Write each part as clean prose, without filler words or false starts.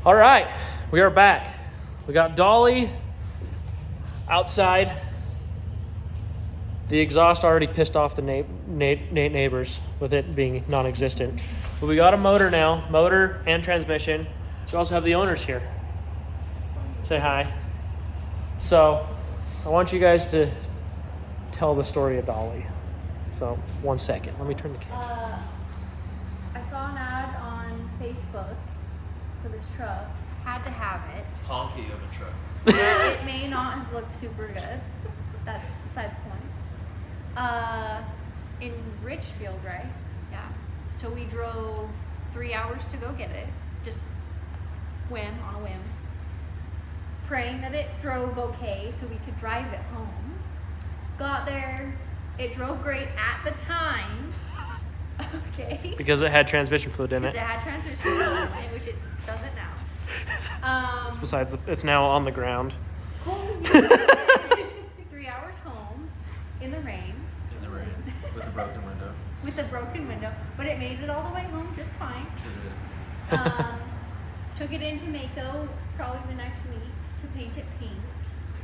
All right, we are back. We got Dolly outside. The exhaust already pissed off the neighbors with it being non-existent. But we got a motor now, motor and transmission. We also have the owners here. Say hi. So I want you guys to tell the story of Dolly. So 1 second, let me turn the camera. I saw an ad on Facebook for this truck. Had to have it. Honky of a truck. It may not have looked super good. That's beside the point. In Richfield, right? Yeah. So we drove 3 hours to go get it. Just on a whim. Praying that it drove okay so we could drive it home. Got there. It drove great at the time. Okay. Because it had transmission fluid in it. Because it had transmission fluid in it, which it doesn't now. It's besides, it's now on the ground. Cool. 3 hours home in the rain. In the rain. With a broken window. With a broken window. But it made it all the way home just fine. Sure did. Took it into Mako probably the next week to paint it pink.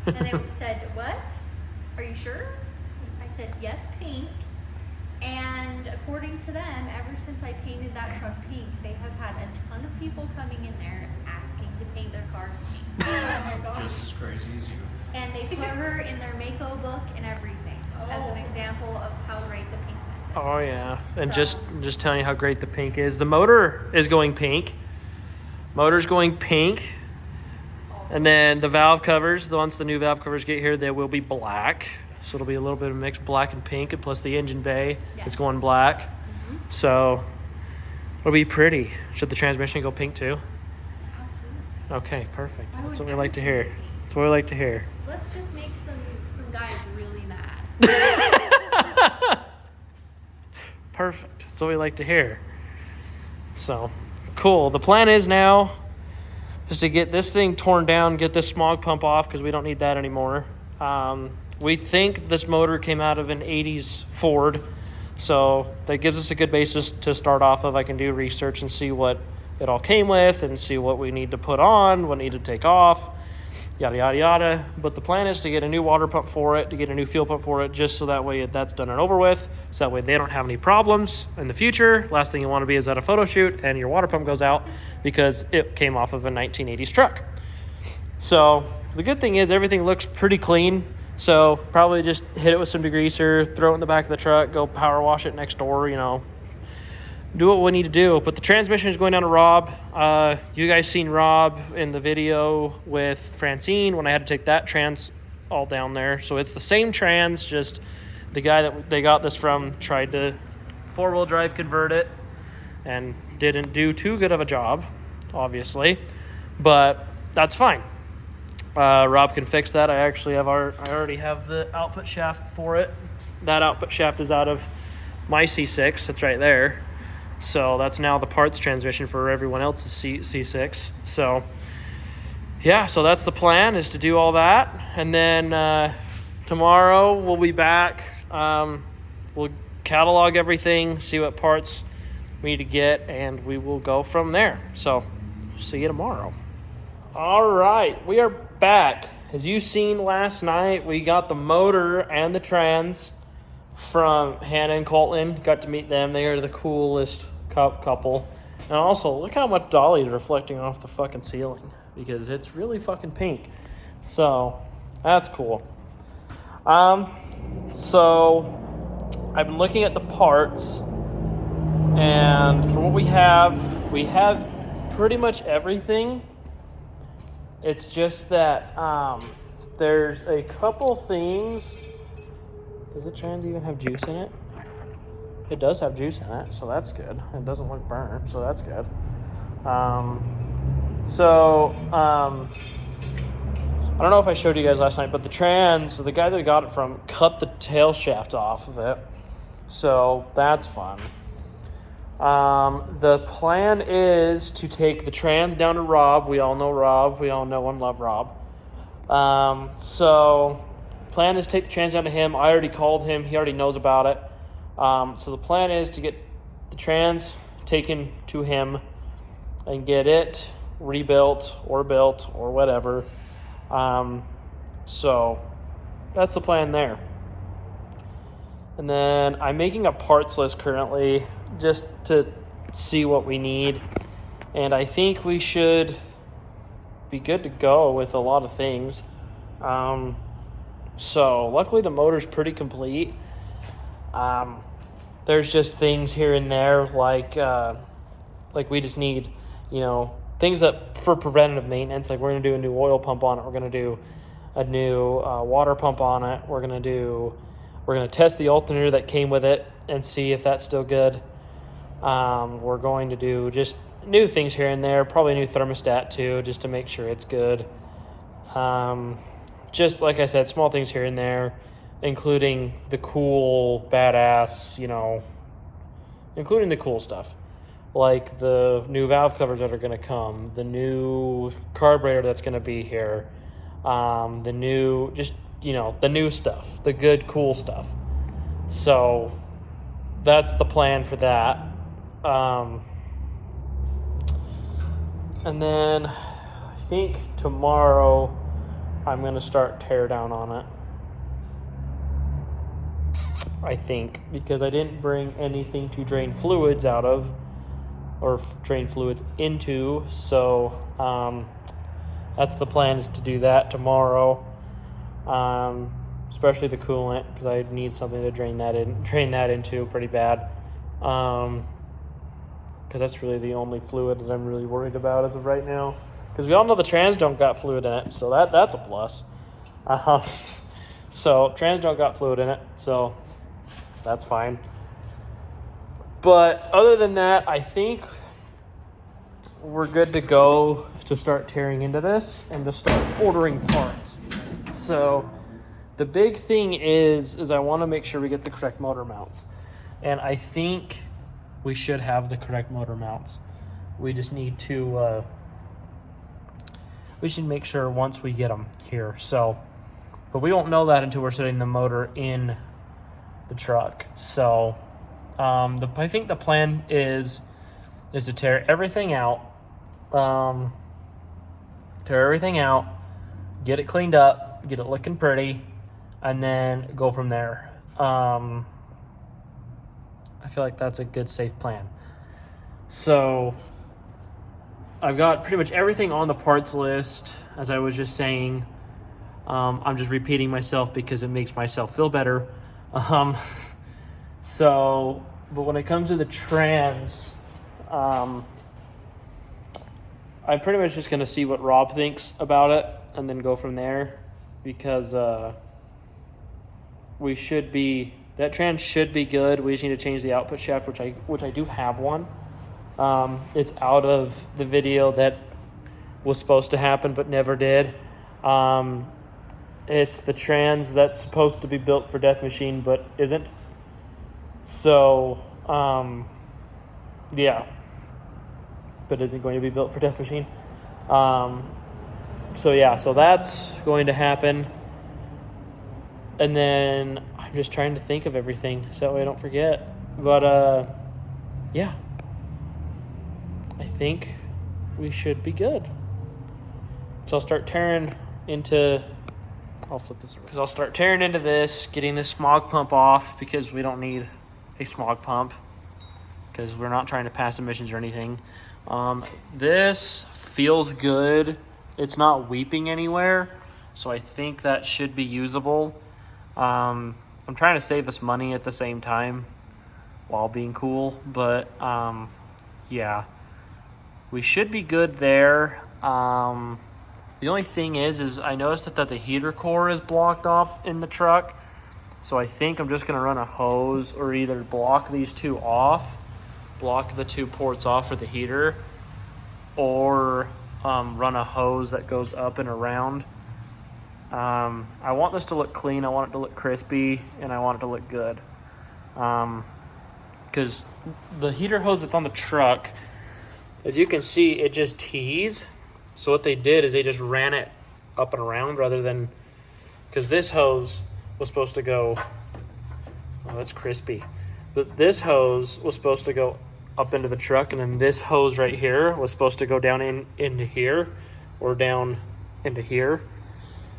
And they said, "What? Are you sure?" I said, "Yes, pink." And according to them, ever since I painted that truck pink, they have had a ton of people coming in there asking to paint their cars pink. Oh my gosh. Just as crazy as you. And they put her in their Mako book and everything as an example of how great the pinkness is. Oh yeah, and So- just telling you how great the pink is. The motor is going pink. Motor's going pink. And then the valve covers, once the new valve covers get here, they will be black. So it'll be a little bit of a mix black and pink, and plus the engine bay Yes. is going black. Mm-hmm. So it'll be pretty. Should the transmission go pink too? Absolutely. Okay, perfect. Why That's would what we like to everything hear. be pink? That's what we like to hear. Let's just make some guys really mad. Perfect. That's what we like to hear. So, cool. The plan is now just to get this thing torn down, get this smog pump off because we don't need that anymore. We think this motor came out of an 80s Ford, so that gives us a good basis to start off of. I can do research and see what it all came with and see what we need to put on, what need to take off, yada, yada, yada. But the plan is to get a new water pump for it, to get a new fuel pump for it, just so that way that's done and over with, so that way they don't have any problems in the future. Last thing you want to be is at a photo shoot and your water pump goes out because it came off of a 1980s truck. So the good thing is everything looks pretty clean. So probably just hit it with some degreaser, throw it in the back of the truck, go power wash it next door, do what we need to do. But the transmission is going down to Rob. You guys seen Rob in the video with Francine when I had to take that trans all down there. So it's the same trans, just the guy that they got this from tried to 4-wheel drive convert it and didn't do too good of a job, obviously. But that's fine. Rob can fix that. I already have the output shaft for it. That output shaft is out of my C6. It's right there. So that's now the parts transmission for everyone else's C6. So yeah, so that's the plan, is to do all that. And then tomorrow we'll be back. We'll catalog everything, see what parts we need to get, and we will go from there. So see you tomorrow. All right, we are back. As you seen last night, we got the motor and the trans from Hannah and Colton. Got to meet them. They are the coolest couple. And also, look how much Dolly is reflecting off the fucking ceiling, because it's really fucking pink. So that's cool. So I've been looking at the parts, and for what we have pretty much everything. It's just that there's a couple things. Does the trans even have juice in it? It does have juice in it, so that's good. It doesn't look burnt, so that's good. I don't know if I showed you guys last night, but the trans, the guy that we got it from, cut the tail shaft off of it. So that's fun. The plan is to take the trans down to Rob. We all know Rob. We all know and love Rob. So plan is to take the trans down to him. I already called him. He already knows about it. So the plan is to get the trans taken to him and get it rebuilt or built or whatever. So that's the plan there. And then I'm making a parts list currently just to see what we need. And I think we should be good to go with a lot of things. So luckily the motor's pretty complete. There's just things here and there like we just need, things that for preventative maintenance, like we're going to do a new oil pump on it. We're going to do a new water pump on it. We're going to test the alternator that came with it and see if that's still good. We're going to do just new things here and there, probably a new thermostat too, just to make sure it's good. Just like I said, small things here and there, including the cool, badass, including the cool stuff. Like the new valve covers that are going to come, the new carburetor that's going to be here, the new, the new stuff, the good, cool stuff. So that's the plan for that. And then I think tomorrow I'm going to start tear down on it. I think, because I didn't bring anything to drain fluids out of, or drain fluids into. So that's the plan, is to do that tomorrow. Especially the coolant, because I need something to drain that into pretty bad. Because that's really the only fluid that I'm really worried about as of right now. Because we all know the trans don't got fluid in it, so that's a plus. So trans don't got fluid in it, so that's fine. But other than that, I think we're good to go to start tearing into this and to start ordering parts. So the big thing is I want to make sure we get the correct motor mounts. And I think we should have the correct motor mounts. We just need to, we should make sure once we get them here. So, but we won't know that until we're setting the motor in the truck. So, I think the plan is to tear everything out, get it cleaned up, get it looking pretty, and then go from there. I feel like that's a good, safe plan. So I've got pretty much everything on the parts list, as I was just saying. I'm just repeating myself because it makes myself feel better. But when it comes to the trans, I'm pretty much just going to see what Rob thinks about it and then go from there, because that trans should be good. We just need to change the output shaft, which I do have one. It's out of the video that was supposed to happen but never did. It's the trans that's supposed to be built for Death Machine but isn't. So, yeah. But isn't going to be built for Death Machine. So that's going to happen. And then I'm just trying to think of everything so that way I don't forget. But, yeah. I think we should be good. So I'll start tearing into... I'll flip this around. Because I'll start tearing into this, getting this smog pump off, because we don't need a smog pump, because we're not trying to pass emissions or anything. This feels good. It's not weeping anywhere, so I think that should be usable. I'm trying to save us money at the same time while being cool, but yeah, we should be good there. The only thing is I noticed that the heater core is blocked off in the truck, so I think I'm just going to run a hose, or either block these two off, block the two ports off for the heater, or run a hose that goes up and around. I want this to look clean, I want it to look crispy, and I want it to look good. Because the heater hose that's on the truck, as you can see, it just tees. So what they did is they just ran it up and around rather than... Because this hose was supposed to go... Oh, that's crispy. But this hose was supposed to go up into the truck, and then this hose right here was supposed to go down into here or down into here.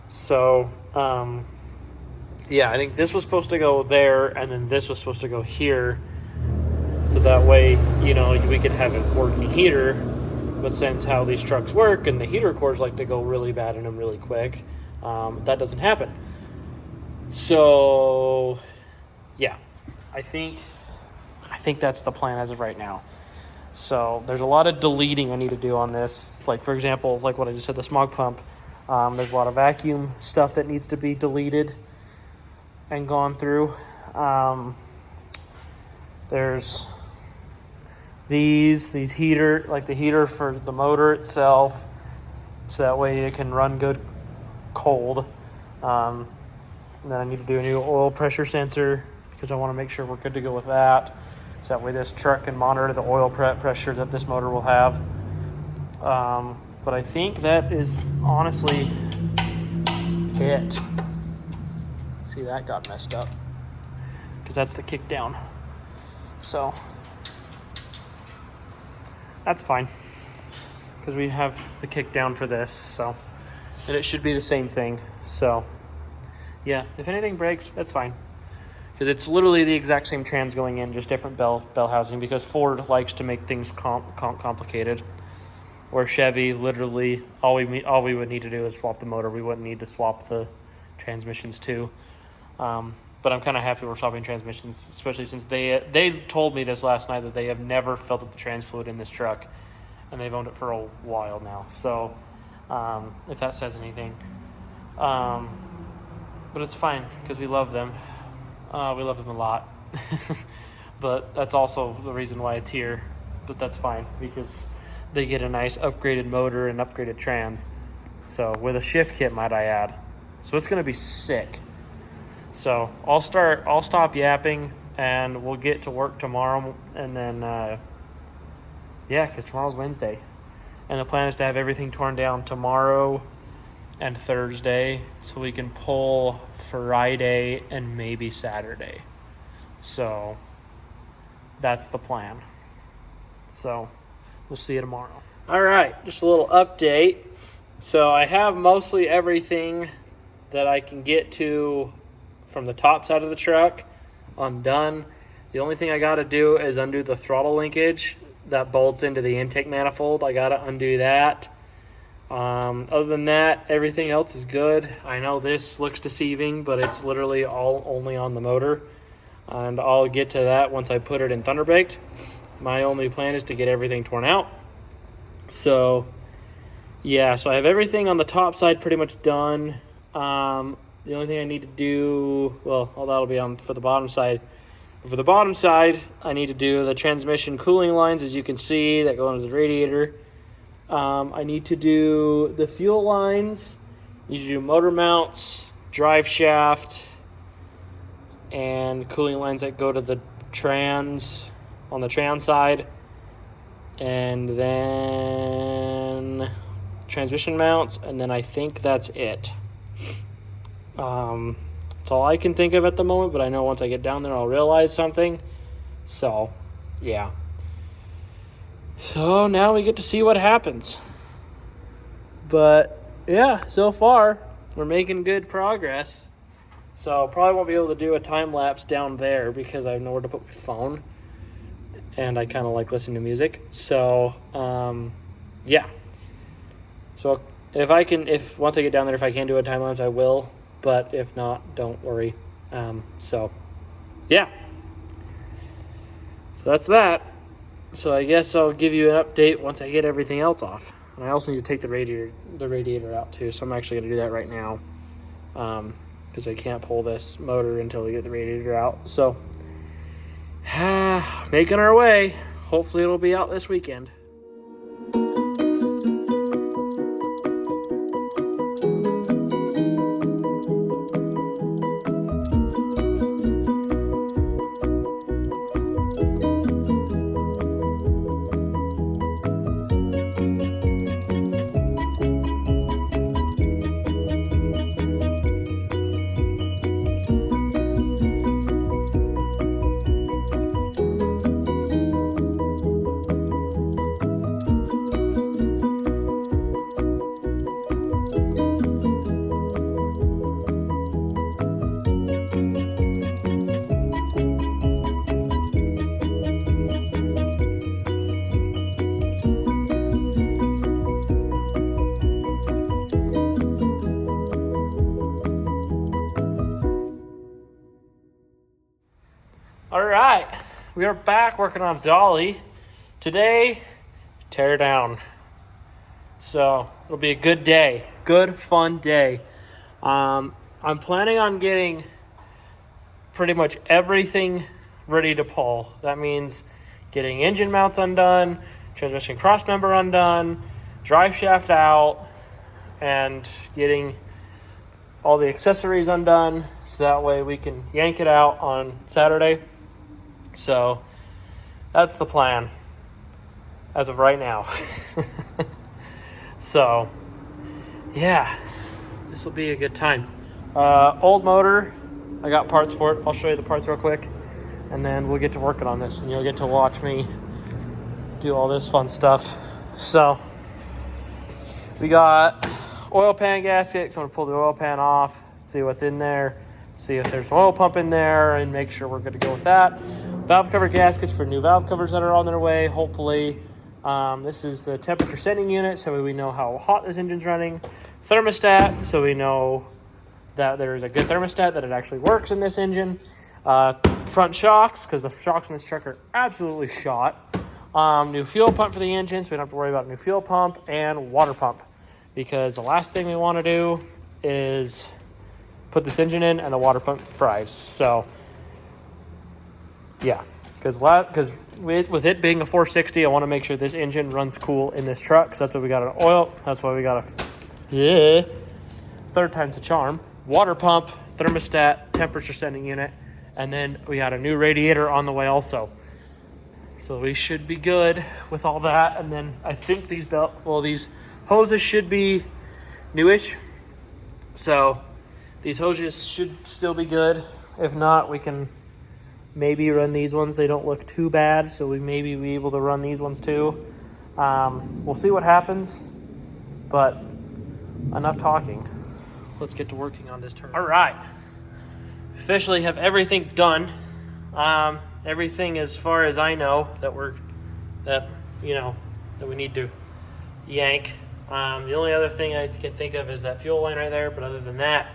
So yeah, I think this was supposed to go there, and then this was supposed to go here, so that way, you know, we could have a working heater. But since how these trucks work and the heater cores like to go really bad in them really quick, that doesn't happen. So yeah, I think that's the plan as of right now. So there's a lot of deleting I need to do on this. Like, for example, like what I just said, the smog pump. There's a lot of vacuum stuff that needs to be deleted and gone through. There's these heater, like the heater for the motor itself, so that way it can run good cold. And then I need to do a new oil pressure sensor because I want to make sure we're good to go with that. So that way this truck can monitor the oil pressure that this motor will have. But I think that is honestly it. See, that got messed up because that's the kick down. So that's fine because we have the kick down for this. So, and it should be the same thing. So yeah, if anything breaks, that's fine. Because it's literally the exact same trans going in, just different bell housing, because Ford likes to make things complicated. Where Chevy, literally, all we would need to do is swap the motor. We wouldn't need to swap the transmissions too. But I'm kind of happy we're swapping transmissions, especially since they told me this last night that they have never filled up the trans fluid in this truck, and they've owned it for a while now. So if that says anything, but it's fine because we love them. We love them a lot. But that's also the reason why it's here. But that's fine because they get a nice upgraded motor and upgraded trans. So with a shift kit, might I add. So it's going to be sick. So I'll stop yapping and we'll get to work tomorrow. And then, yeah, because tomorrow's Wednesday. And the plan is to have everything torn down tomorrow and Thursday, so we can pull Friday and maybe Saturday. So that's the plan. So we'll see you tomorrow. All right, just a little update. So I have mostly everything that I can get to from the top side of the truck undone. The only thing I got to do is undo the throttle linkage that bolts into the intake manifold. I got to undo that. Other than that, everything else is good. I know this looks deceiving, but it's literally all only on the motor, and I'll get to that once I put it in Thunderbaked. My only plan is to get everything torn out. So yeah, so I have everything on the top side pretty much done. The only thing I need to do, well, that'll be on for the bottom side. But for the bottom side, I need to do the transmission cooling lines, as you can see, that go into the radiator. I need to do the fuel lines, need to do motor mounts, drive shaft, and cooling lines that go to the trans, on the trans side, and then transmission mounts, and then I think that's it. That's all I can think of at the moment, but I know once I get down there I'll realize something. So, yeah. So now we get to see what happens. But yeah, so far we're making good progress. So probably won't be able to do a time lapse down there because I have nowhere to put my phone, and I kind of like listening to music. So yeah. So if once I get down there, if I can do a time lapse, I will. But if not, don't worry. So yeah. So that's that. So I guess I'll give you an update once I get everything else off. And I also need to take the radiator out too. So I'm actually going to do that right now. Because I can't pull this motor until we get the radiator out. So making our way. Hopefully it'll be out this weekend. we are back working on Dolly. Today, tear down. So it'll be a good day, good fun day. I'm planning on getting pretty much everything ready to pull. That means getting engine mounts undone, transmission cross member undone, drive shaft out, and getting all the accessories undone, so that way we can yank it out on Saturday. So that's the plan as of right now. So yeah, this will be a good time. Old motor, I got parts for it. I'll show you the parts real quick, and then we'll get to working on this, and you'll get to watch me do all this fun stuff. So we got oil pan gasket. So I'm gonna pull the oil pan off, see what's in there, see if there's an oil pump in there, and make sure we're good to go with that. Valve cover gaskets for new valve covers that are on their way, hopefully. This is the temperature setting unit, so we know how hot this engine's running. Thermostat, so we know that there's a good thermostat, that it actually works in this engine. Front shocks, because the shocks in this truck are absolutely shot. New fuel pump for the engine, so we don't have to worry about a new fuel pump, and water pump, because the last thing we want to do is put this engine in and the water pump fries. So yeah, because with it being a 460, I want to make sure this engine runs cool in this truck. So that's why we got an oil. That's why we got third time's the charm. Water pump, thermostat, temperature setting unit, and then we got a new radiator on the way also. So we should be good with all that. And then I think these hoses should be newish. So these hoses should still be good. If not, we can maybe run these ones. They don't look too bad, so we maybe be able to run these ones too. We'll see what happens, but enough talking. Let's get to working on this turn. All right, officially have everything done. Everything as far as I know that we need to yank. The only other thing I can think of is that fuel line right there, but other than that,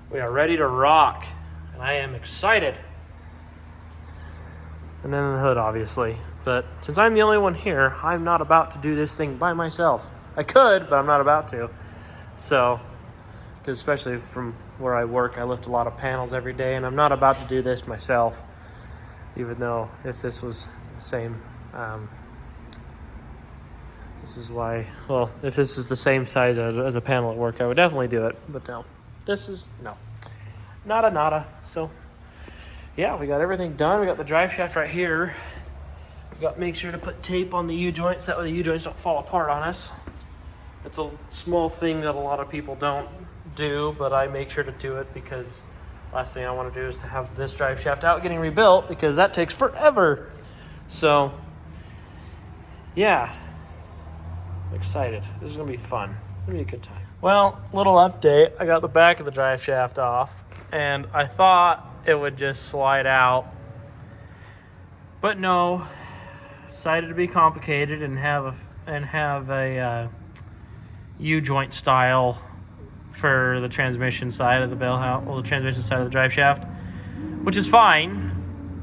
we are ready to rock, and I am excited. And then the hood, obviously. But since I'm the only one here, I'm not about to do this thing by myself. I could, but I'm not about to. So, because especially from where I work, I lift a lot of panels every day, and I'm not about to do this myself. Even though if this was the same, if this is the same size as a panel at work, I would definitely do it. But no, nada. So yeah, we got everything done. We got the drive shaft right here. We got make sure to put tape on the U-joints. That way the U-joints don't fall apart on us. It's a small thing that a lot of people don't do, but I make sure to do it because last thing I want to do is to have this drive shaft out getting rebuilt, because that takes forever. So yeah, I'm excited. This is gonna be fun. It's gonna be a good time. Well, little update. I got the back of the drive shaft off, and I thought it would just slide out, but no. Decided to be complicated and have a U-joint style for the transmission side of the bell house, the transmission side of the drive shaft, which is fine,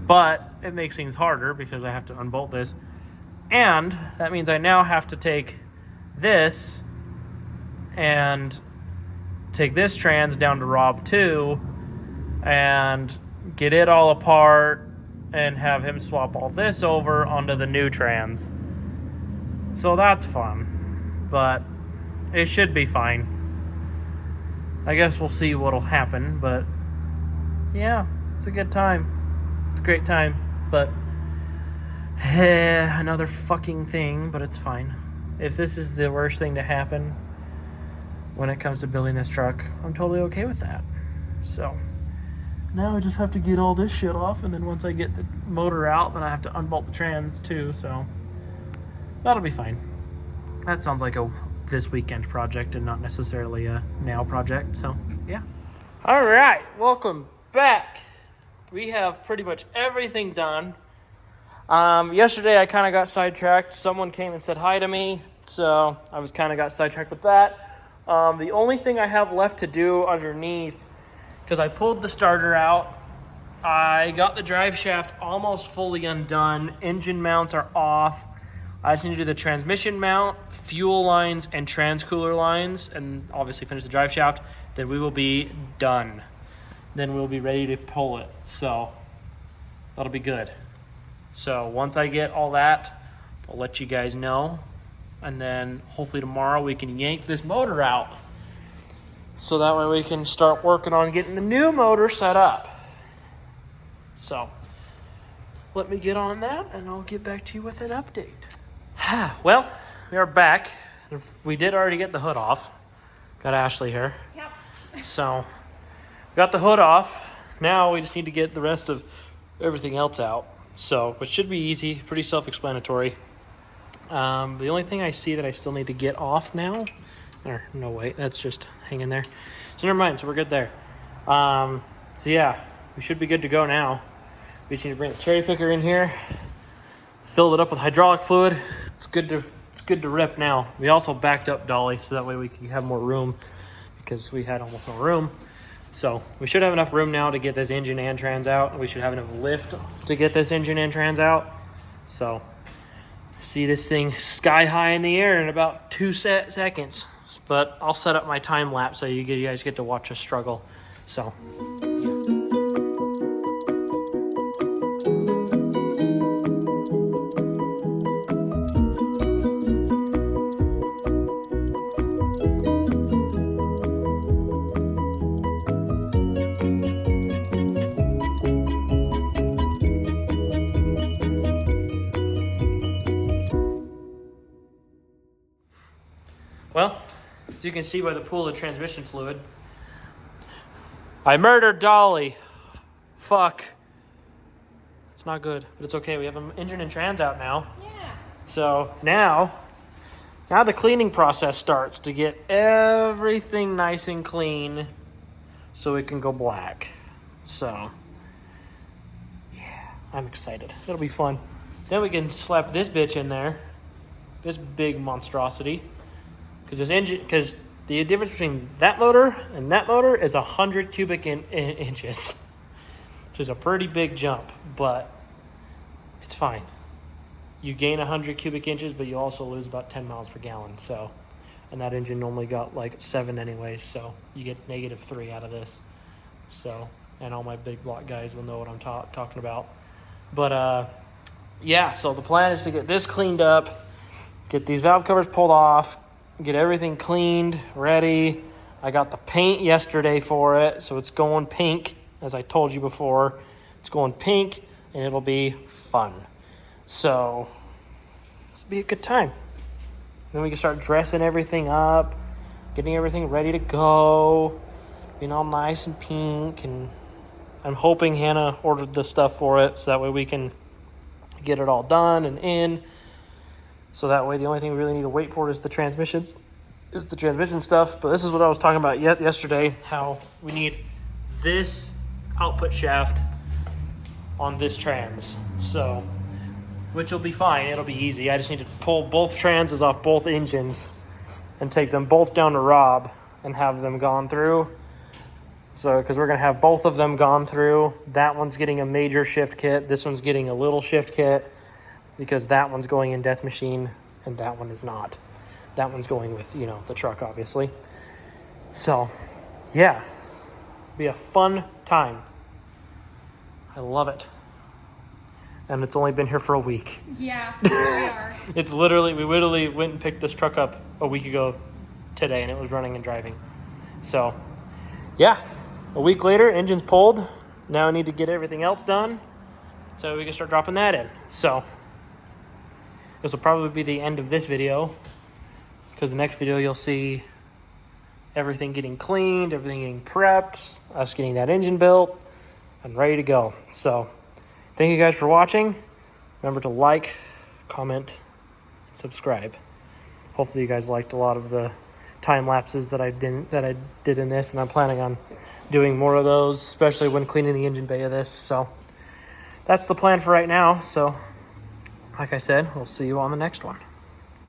but it makes things harder because I have to unbolt this, and that means I now have to take this and take this trans down to Rob 2 and get it all apart and have him swap all this over onto the new trans. So that's fun, but it should be fine. I guess we'll see what'll happen, but yeah, it's a good time. It's a great time, but another fucking thing, but it's fine. If this is the worst thing to happen when it comes to building this truck, I'm totally okay with that. So now I just have to get all this shit off, and then once I get the motor out, then I have to unbolt the trans too, so that'll be fine. That sounds like a this weekend project and not necessarily a now project, so yeah. All right, welcome back. We have pretty much everything done. Yesterday I kind of got sidetracked. Someone came and said hi to me, so I was kind of got sidetracked with that. The only thing I have left to do underneath, because I pulled the starter out I got the drive shaft almost fully undone. Engine mounts are off. I just need to do the transmission mount, fuel lines, and transcooler lines, and obviously finish the drive shaft. Then we will be done. Then we'll be ready to pull it. So that'll be good. So once I get all that, I'll let you guys know. And then hopefully tomorrow we can yank this motor out. So that way we can start working on getting the new motor set up. So let me get on that and I'll get back to you with an update. Well, we are back. We did already get the hood off. Got Ashley here. Yep. So got the hood off. Now we just need to get the rest of everything else out. So, which should be easy, pretty self-explanatory. The only thing I see that I still need to get off now, or no wait, that's just hanging there. So never mind, so we're good there. So yeah, we should be good to go now. We just need to bring the cherry picker in here, filled it up with hydraulic fluid. It's good to rip now. We also backed up Dolly so that way we can have more room because we had almost no room. So we should have enough room now to get this engine and trans out. We should have enough lift to get this engine and trans out. So see this thing sky high in the air in about 2 seconds. But I'll set up my time lapse so you guys get to watch us struggle. So well, as you can see by the pool of transmission fluid, I murdered Dolly. Fuck. It's not good, but it's okay. We have an engine and trans out now. Yeah. So now the cleaning process starts to get everything nice and clean so it can go black. So, yeah, I'm excited. It'll be fun. Then we can slap this bitch in there, this big monstrosity. Because the difference between that motor and that motor is 100 cubic inches, which is a pretty big jump, but it's fine. You gain 100 cubic inches, but you also lose about 10 miles per gallon. So, and that engine only got like 7 anyways, so you get -3 out of this. So, and all my big block guys will know what I'm talking about. But yeah, so the plan is to get this cleaned up, get these valve covers pulled off, get everything cleaned, ready. I got the paint yesterday for it, so it's going pink, as I told you before. It's going pink, and it'll be fun. So, it'll be a good time. Then we can start dressing everything up, getting everything ready to go, being all nice and pink, and I'm hoping Hannah ordered the stuff for it, so that way we can get it all done and in. So that way, the only thing we really need to wait for is the transmission stuff. But this is what I was talking about yesterday, how we need this output shaft on this trans. So, which will be fine. It'll be easy. I just need to pull both transes off both engines and take them both down to Rob and have them gone through. So, because we're going to have both of them gone through. That one's getting a major shift kit. This one's getting a little shift kit, because that one's going in Death Machine and that one is not. That one's going with, the truck, obviously. So, yeah, be a fun time. I love it. And it's only been here for a week. Yeah, we are. We literally went and picked this truck up a week ago today, and it was running and driving. So, yeah, a week later, engine's pulled. Now I need to get everything else done so we can start dropping that in. So, this will probably be the end of this video, because the next video you'll see everything getting cleaned, everything getting prepped, us getting that engine built and ready to go. So thank you guys for watching. Remember to like, comment, and subscribe. Hopefully you guys liked a lot of the time lapses that I did in this, and I'm planning on doing more of those, especially when cleaning the engine bay of this. So that's the plan for right now. So like I said, we'll see you on the next one.